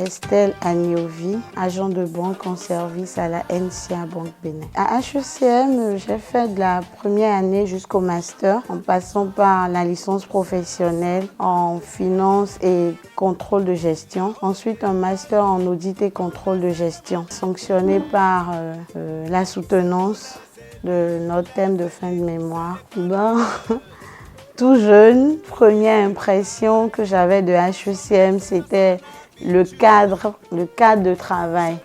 Estelle Agnovi, agent de banque en service à la NCA Banque Bénin. À HECM, j'ai fait de la première année jusqu'au master, en passant par la licence professionnelle en finance et contrôle de gestion. Ensuite, un master en audit et contrôle de gestion, sanctionné par la soutenance de notre thème de fin de mémoire. Tout jeune, première impression que j'avais de HECM, c'était le cadre de travail.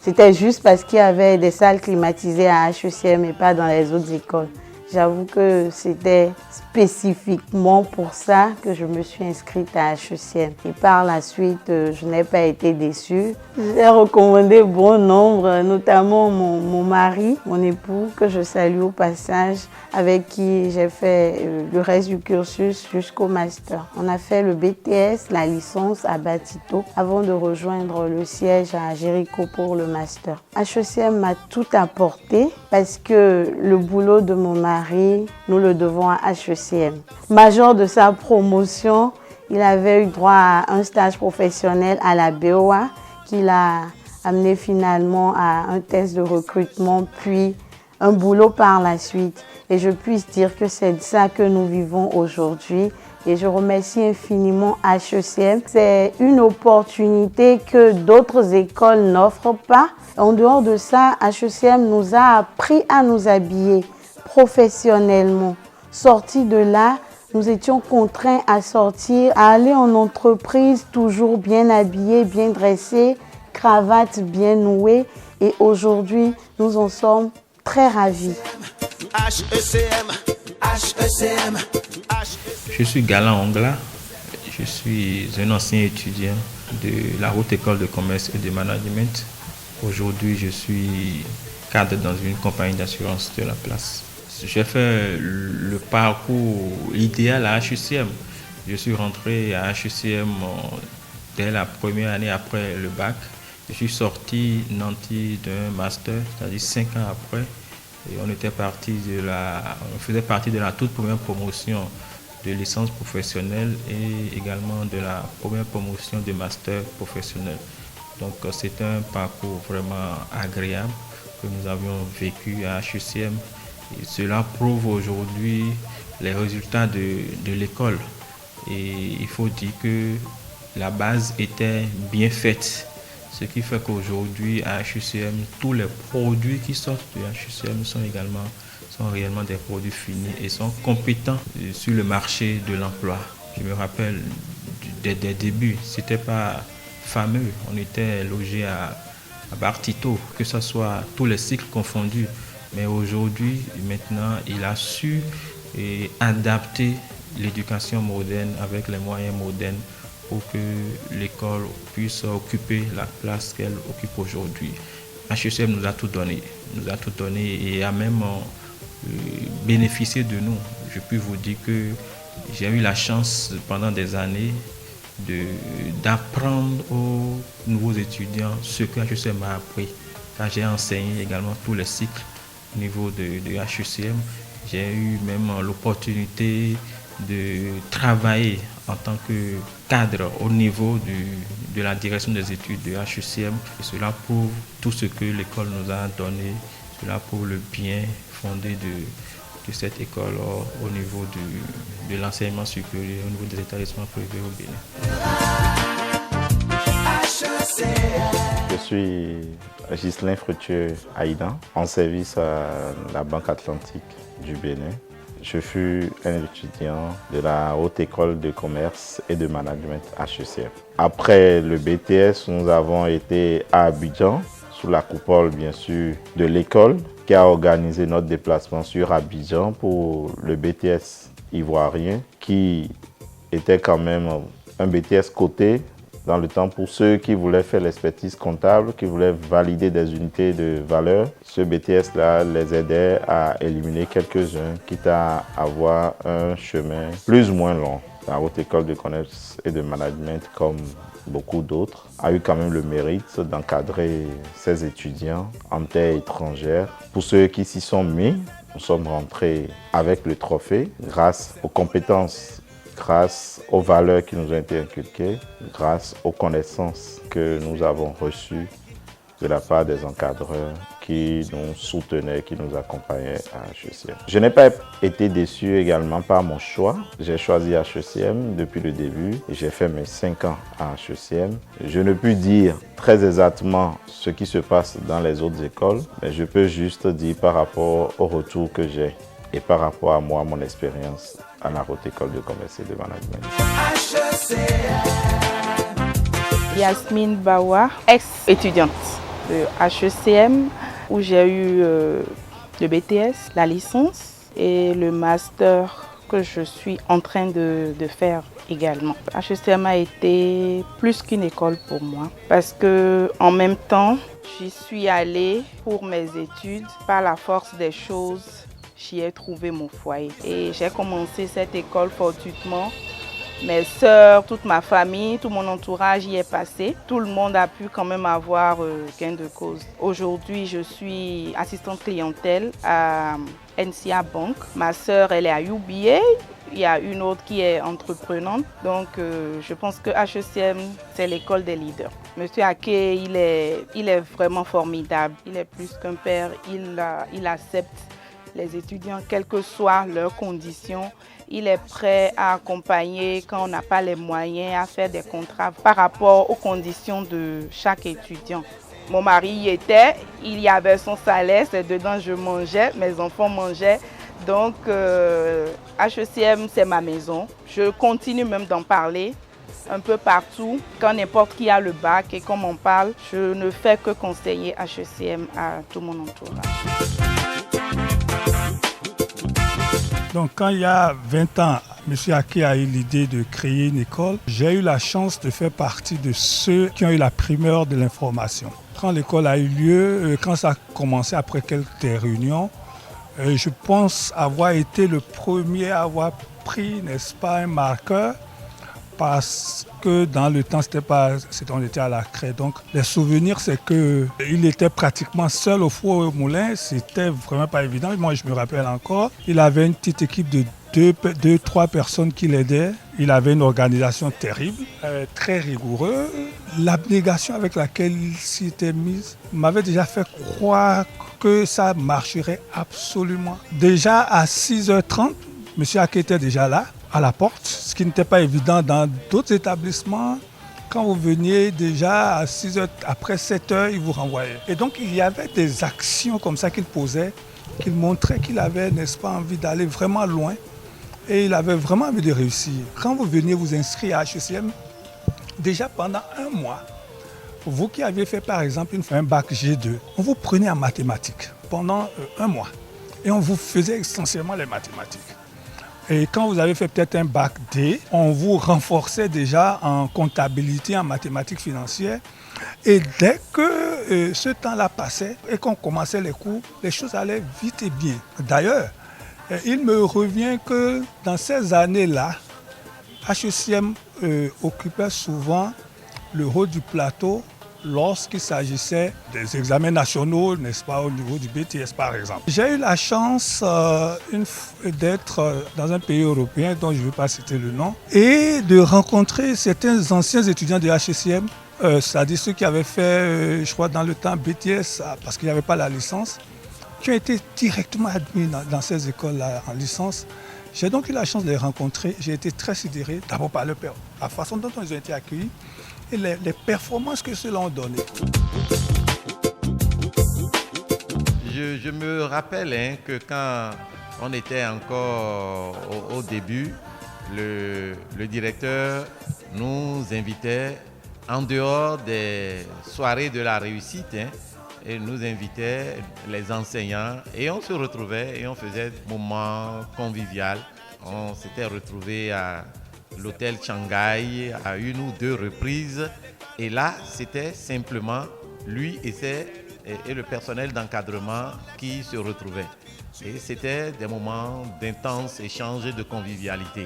C'était juste parce qu'il y avait des salles climatisées à HECM et pas dans les autres écoles. J'avoue que c'était spécifiquement pour ça que je me suis inscrite à HECM. Et par la suite, je n'ai pas été déçue. J'ai recommandé bon nombre, notamment mon mari, mon époux, que je salue au passage, avec qui j'ai fait le reste du cursus jusqu'au master. On a fait le BTS, la licence à Batito, avant de rejoindre le siège à Jéricho pour le master. HECM m'a tout apporté parce que le boulot de mon mari, nous le devons à HECM. Major de sa promotion, il avait eu droit à un stage professionnel à la BOA qui l'a amené finalement à un test de recrutement, puis un boulot par la suite. Et je puisse dire que c'est de ça que nous vivons aujourd'hui. Et je remercie infiniment HECM. C'est une opportunité que d'autres écoles n'offrent pas. En dehors de ça, HECM nous a appris à nous habiller professionnellement. Sortis de là, nous étions contraints à sortir, à aller en entreprise toujours bien habillés, bien dressés, cravate bien nouée. Et aujourd'hui, nous en sommes très ravis. Je suis Galan Ongla, je suis un ancien étudiant de la Haute École de Commerce et de Management. Aujourd'hui, je suis cadre dans une compagnie d'assurance de la place. J'ai fait le parcours idéal à HECM. Je suis rentré à HECM dès la première année après le bac. Je suis sorti nanti d'un master, c'est-à-dire 5 ans après. Et on faisait partie de la toute première promotion de licence professionnelle et également de la première promotion de master professionnel. Donc c'est un parcours vraiment agréable que nous avions vécu à HECM. Et cela prouve aujourd'hui les résultats de l'école. Et il faut dire que la base était bien faite. Ce qui fait qu'aujourd'hui, à HECM, tous les produits qui sortent de HECM sont réellement des produits finis et sont compétents sur le marché de l'emploi. Je me rappelle des débuts, ce n'était pas fameux. On était logé à Bartito, que ce soit tous les cycles confondus. Mais aujourd'hui, maintenant, il a su adapter l'éducation moderne avec les moyens modernes pour que l'école puisse occuper la place qu'elle occupe aujourd'hui. HECM nous a tout donné et a même bénéficié de nous. Je peux vous dire que j'ai eu la chance pendant des années d'apprendre aux nouveaux étudiants ce que HECM m'a appris. Car j'ai enseigné également tous les cycles au niveau de HECM. J'ai eu même l'opportunité de travailler en tant que cadre au niveau de la direction des études de HECM. Et cela prouve tout ce que l'école nous a donné, cela prouve le bien fondé de cette école au niveau de l'enseignement supérieur, au niveau des établissements privés au Bénin. Je suis Ghislain Frutueux Aïdan, en service à la Banque Atlantique du Bénin. Je fus un étudiant de la Haute École de Commerce et de Management HECM. Après le BTS, nous avons été à Abidjan, sous la coupole bien sûr de l'école, qui a organisé notre déplacement sur Abidjan pour le BTS ivoirien, qui était quand même un BTS coté dans le temps pour ceux qui voulaient faire l'expertise comptable, qui voulaient valider des unités de valeur. Ce BTS-là les aidait à éliminer quelques-uns, quitte à avoir un chemin plus ou moins long. La Haute École de Commerce et de Management, comme beaucoup d'autres, a eu quand même le mérite d'encadrer ses étudiants en terre étrangère. Pour ceux qui s'y sont mis, nous sommes rentrés avec le trophée grâce aux compétences grâce aux valeurs qui nous ont été inculquées, grâce aux connaissances que nous avons reçues de la part des encadreurs qui nous soutenaient, qui nous accompagnaient à HECM. Je n'ai pas été déçu également par mon choix. J'ai choisi HECM depuis le début et j'ai fait mes 5 ans à HECM. Je ne puis dire très exactement ce qui se passe dans les autres écoles, mais je peux juste dire par rapport au retour que j'ai et par rapport à moi, mon expérience à la Haute École de Commerce et de Management. Yasmine Bawa, ex-étudiante de HECM, où j'ai eu le BTS, la licence et le master que je suis en train de faire également. HECM a été plus qu'une école pour moi parce que en même temps, j'y suis allée pour mes études. Par la force des choses, j'y ai trouvé mon foyer. Et j'ai commencé cette école fortuitement. Mes sœurs, toute ma famille, tout mon entourage y est passé. Tout le monde a pu quand même avoir gain de cause. Aujourd'hui, je suis assistante clientèle à NCA Bank. Ma sœur, elle est à UBA. Il y a une autre qui est entreprenante. Donc, je pense que HECM, c'est l'école des leaders. Monsieur Ake, il est vraiment formidable. Il est plus qu'un père. Il accepte les étudiants, quelles que soient leurs conditions. Il est prêt à accompagner quand on n'a pas les moyens, à faire des contrats par rapport aux conditions de chaque étudiant. Mon mari y était, il y avait son salaire, c'est dedans je mangeais, mes enfants mangeaient. Donc HECM, c'est ma maison. Je continue même d'en parler un peu partout. Quand n'importe qui a le bac et qu'on m'en parle, je ne fais que conseiller HECM à tout mon entourage. Donc quand il y a 20 ans, M. Ake a eu l'idée de créer une école. J'ai eu la chance de faire partie de ceux qui ont eu la primeur de l'information. Quand l'école a eu lieu, quand ça a commencé après quelques réunions, je pense avoir été le premier à avoir pris, n'est-ce pas, un marqueur parce que dans le temps, on était à la craie. Donc les souvenirs, c'est qu'il était pratiquement seul au four et au moulin. C'était vraiment pas évident. Moi, je me rappelle encore, il avait une petite équipe de 2-3 personnes qui l'aidaient. Il avait une organisation terrible, très rigoureuse. L'abnégation avec laquelle il s'y était mis m'avait déjà fait croire que ça marcherait absolument. Déjà à 6h30, M. Ake était déjà là, à la porte, ce qui n'était pas évident dans d'autres établissements. Quand vous veniez déjà à 6 heures, après 7 heures, il vous renvoyait. Et donc, il y avait des actions comme ça qu'il posait, qu'il montrait qu'il avait, n'est-ce pas, envie d'aller vraiment loin. Et il avait vraiment envie de réussir. Quand vous veniez vous inscrire à HECM, déjà pendant un mois, vous qui aviez fait par exemple un bac G2, on vous prenait en mathématiques pendant un mois. Et on vous faisait essentiellement les mathématiques. Et quand vous avez fait peut-être un bac D, on vous renforçait déjà en comptabilité, en mathématiques financières. Et dès que ce temps-là passait et qu'on commençait les cours, les choses allaient vite et bien. D'ailleurs, il me revient que dans ces années-là, HECM occupait souvent le haut du plateau lorsqu'il s'agissait des examens nationaux, n'est-ce pas, au niveau du BTS par exemple. J'ai eu la chance d'être dans un pays européen dont je ne vais pas citer le nom et de rencontrer certains anciens étudiants de HECM, c'est-à-dire ceux qui avaient fait, je crois, dans le temps BTS, parce qu'il n'y avait pas la licence, qui ont été directement admis dans ces écoles-là en licence. J'ai donc eu la chance de les rencontrer. J'ai été très sidéré, d'abord par la façon dont ils ont été accueillis et les performances que ceux-là ont données. Je me rappelle que quand on était encore au début, le directeur nous invitait en dehors des soirées de la réussite, et nous invitait les enseignants et on se retrouvait et on faisait un moment convivial. On s'était retrouvés à l'hôtel Shanghai à une ou deux reprises et là c'était simplement lui et le personnel d'encadrement qui se retrouvaient. Et c'était des moments d'intense échange et de convivialité.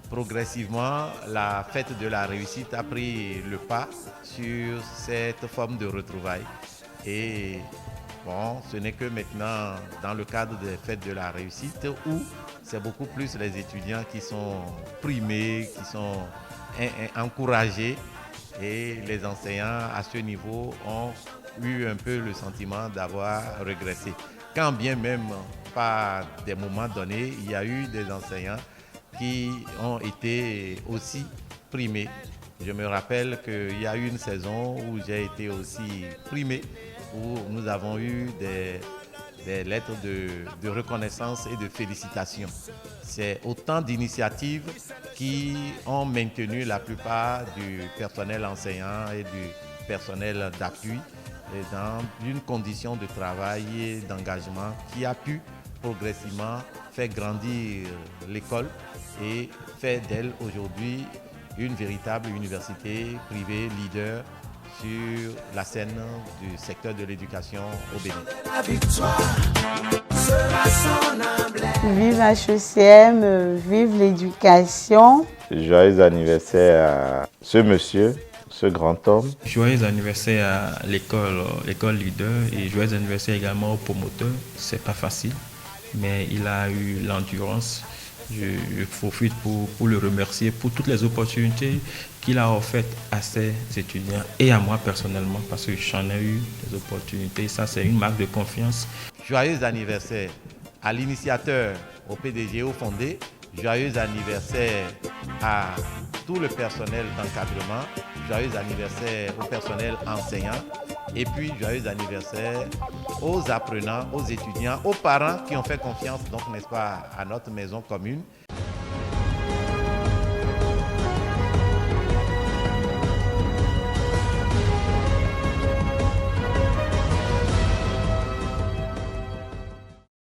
Progressivement, la fête de la réussite a pris le pas sur cette forme de retrouvailles. Et bon, ce n'est que maintenant dans le cadre des fêtes de la réussite où c'est beaucoup plus les étudiants qui sont primés, qui sont encouragés, et les enseignants à ce niveau ont eu un peu le sentiment d'avoir régressé. Quand bien même, par des moments donnés, il y a eu des enseignants qui ont été aussi primés. Je me rappelle qu'il y a eu une saison où j'ai été aussi primé, où nous avons eu des lettres de reconnaissance et de félicitations. C'est autant d'initiatives qui ont maintenu la plupart du personnel enseignant et du personnel d'appui dans une condition de travail et d'engagement qui a pu progressivement faire grandir l'école et faire d'elle aujourd'hui une véritable université privée leader sur la scène du secteur de l'éducation au Bénin. Vive HECM, vive l'éducation. Joyeux anniversaire à ce monsieur, ce grand homme. Joyeux anniversaire à l'école leader et joyeux anniversaire également au promoteur. C'est pas facile, mais il a eu l'endurance. Je profite pour le remercier pour toutes les opportunités qu'il a offertes à ses étudiants et à moi personnellement, parce que j'en ai eu des opportunités. Ça, c'est une marque de confiance. Joyeux anniversaire à l'initiateur, au PDG, au fondé. Joyeux anniversaire à tout le personnel d'encadrement. Joyeux anniversaire au personnel enseignant. Et puis, joyeux anniversaire aux apprenants, aux étudiants, aux parents qui ont fait confiance, donc, n'est-ce pas, à notre maison commune.